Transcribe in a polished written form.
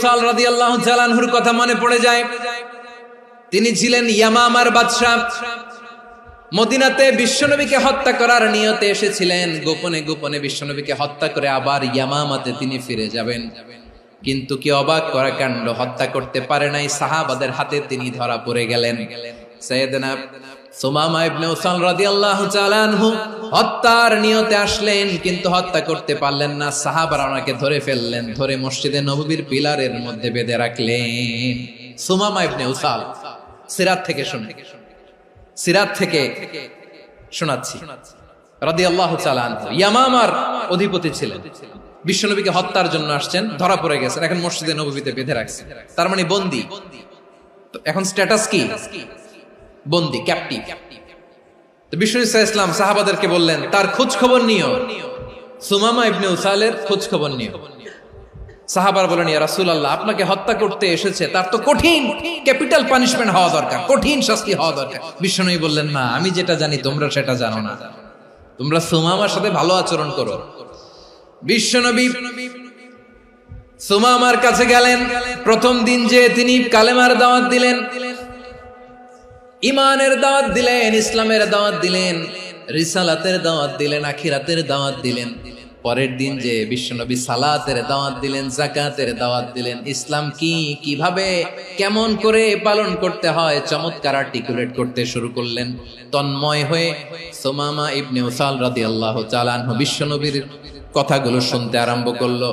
উসাল রাদিয়াল্লাহু তাআলা আনহুর কথা মনে পড়ে যায়। তিনি ছিলেন ইয়ামামার বাদশা। মদিনাতে বিশ্বনবীকে হত্যা করার নিয়তে এসেছিলেন, গোপনে গোপনে বিশ্বনবীকে হত্যা করে আবার ইয়ামামাতে তিনি ফিরে যাবেন। কিন্তু কি অবাক করা কাণ্ড, হত্যা করতে পারে নাই, সাহাবাদের হাতে তিনি ধরা পড়ে গেলেন। সাইয়েদনা সুমামা ইবনে উসাল রাদিয়াল্লাহু তাআলা আনহু হত্যার নিয়তে আসলেন, কিন্তু হত্যা করতে পারলেন না। সাহাবারা ওনাকে ধরে ফেললেন, ধরে মসজিদে নববীর পিলারের মধ্যে বেঁধে রাখলেন। সুমামা ইবনে উসাল, সিরাত থেকে শুনে, সিরাত থেকে শোনাচ্ছি, রাদিয়াল্লাহু তাআলা আনহু ইয়ামামার অধিপতি ছিলেন। বিশ্বনবীকে হত্যার জন্য আসছেন, ধরা পড়ে গেছেন, এখন মসজিদে নববীতে বেঁধে রাখছে, তার মানে বন্দী। তো এখন স্ট্যাটাস কি? বন্দী, ক্যাপটিভ। তো বিশ্বনবী সাল্লাল্লাহু আলাইহি ওয়াসাল্লাম সাহাবাদেরকে বললেন, তার খোঁজ খবর নিও, সুমামা ইবনে উসালের খোঁজ খবর নিও। সাহাবারা বলেন, ইয়া রাসূলুল্লাহ, আপনাকে হত্যা করতে এসেছে, তার তো কঠিন ক্যাপিটাল পানিশমেন্ট হওয়া দরকার, কঠিন শাস্তি হওয়া দরকার। বিশ্বনবী বললেন, না, আমি যেটা জানি তোমরা সেটা জানো না, তোমরা সুমামার সাথে ভালো আচরণ করো। বিশ্বনবী সুমামার কাছে গেলেন। প্রথম দিন যে তিনি কালেমার দাওয়াত দিলেন, ইমানের দাওয়াত দিলেন, ইসলামের দাওয়াত দিলেন, রিসালাতের দাওয়াত দিলেন, আখিরাতের দাওয়াত দিলেন। পরের দিন যে বিশ্বনবী সালাতের দাওয়াত দিলেন, যাকাতের দাওয়াত দিলেন, ইসলাম কি, কিভাবে, কেমন করে পালন করতে হয় চমৎকার আর্টিকুলেট করতে শুরু করলেন। তন্ময় হয়ে সুমামা ইবনে উসাল রাদিয়াল্লাহু তাআলা আনহু বিশ্বনবীর কথাগুলো শুনতে আরম্ভ করলো।